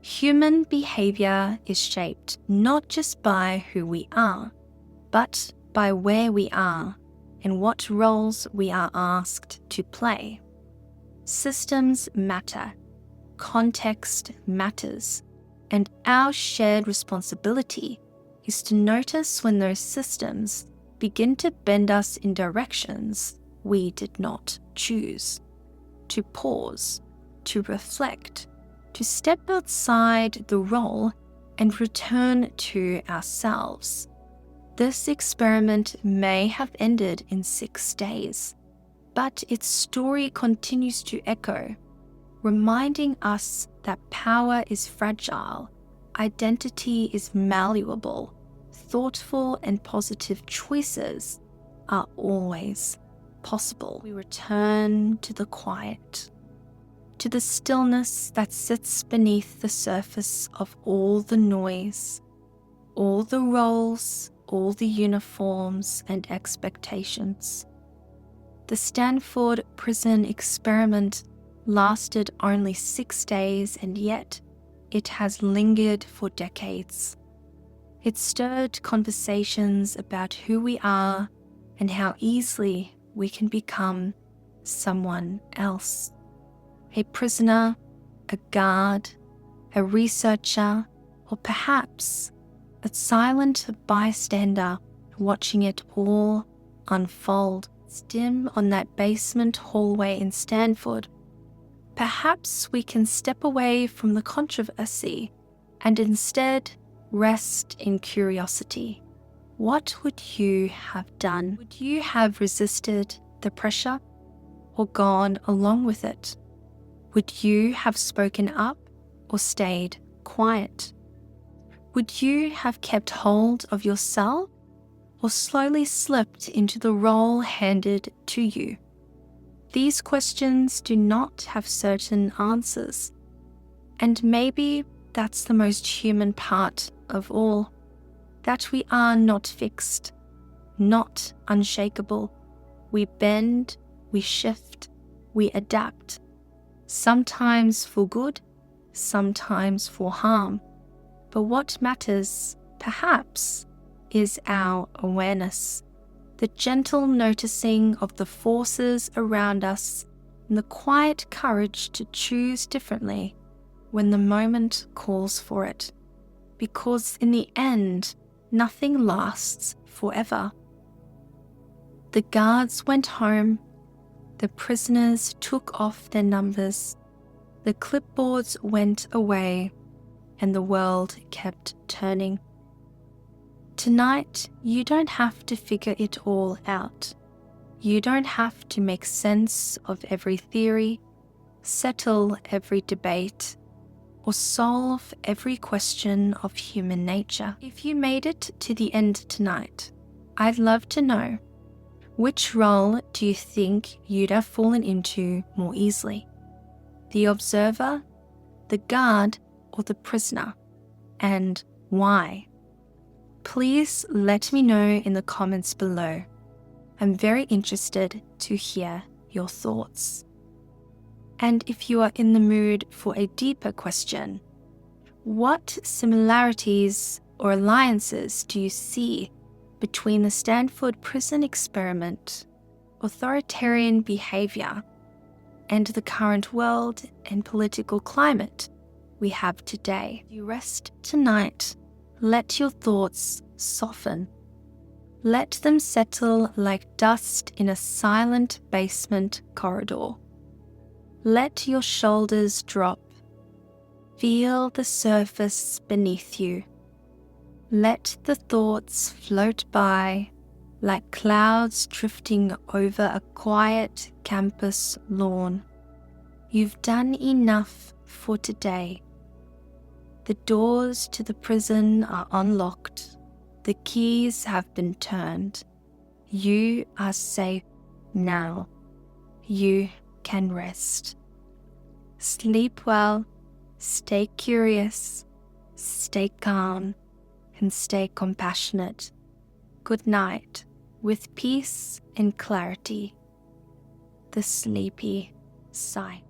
Human behaviour is shaped not just by who we are, but by where we are and what roles we are asked to play. Systems matter, context matters, and our shared responsibility is to notice when those systems begin to bend us in directions we did not choose, to pause, to reflect, to step outside the role and return to ourselves. This experiment may have ended in 6 days, but its story continues to echo, reminding us that power is fragile, identity is malleable, thoughtful and positive choices are always possible. We return to the quiet, to the stillness that sits beneath the surface of all the noise, all the roles, all the uniforms and expectations. The Stanford Prison Experiment lasted only 6 days, and yet it has lingered for decades. It stirred conversations about who we are and how easily we can become someone else. A prisoner, a guard, a researcher, or perhaps a silent bystander watching it all unfold. It's dim on that basement hallway in Stanford. Perhaps we can step away from the controversy and instead rest in curiosity. What would you have done? Would you have resisted the pressure or gone along with it? Would you have spoken up or stayed quiet? Would you have kept hold of yourself or slowly slipped into the role handed to you? These questions do not have certain answers, and maybe that's the most human part of all, that we are not fixed, not unshakable. We bend, we shift, we adapt, sometimes for good, sometimes for harm. But what matters, perhaps, is our awareness, the gentle noticing of the forces around us, and the quiet courage to choose differently when the moment calls for it. Because in the end, nothing lasts forever. The guards went home, the prisoners took off their numbers, the clipboards went away, and the world kept turning. Tonight, you don't have to figure it all out. You don't have to make sense of every theory, settle every debate, or solve every question of human nature. If you made it to the end tonight, I'd love to know, which role do you think you'd have fallen into more easily? The observer, the guard, or the prisoner? And why? Please let me know in the comments below. I'm very interested to hear your thoughts. And if you are in the mood for a deeper question, what similarities or alliances do you see between the Stanford Prison Experiment, authoritarian behaviour, and the current world and political climate we have today? You rest tonight. Let your thoughts soften. Let them settle like dust in a silent basement corridor. Let your shoulders drop. Feel the surface beneath you. Let the thoughts float by like clouds drifting over a quiet campus lawn. You've done enough for today. The doors to the prison are unlocked. The keys have been turned. You are safe now. You can rest. Sleep well, stay curious, stay calm, and stay compassionate. Good night, with peace and clarity. The sleepy Psych.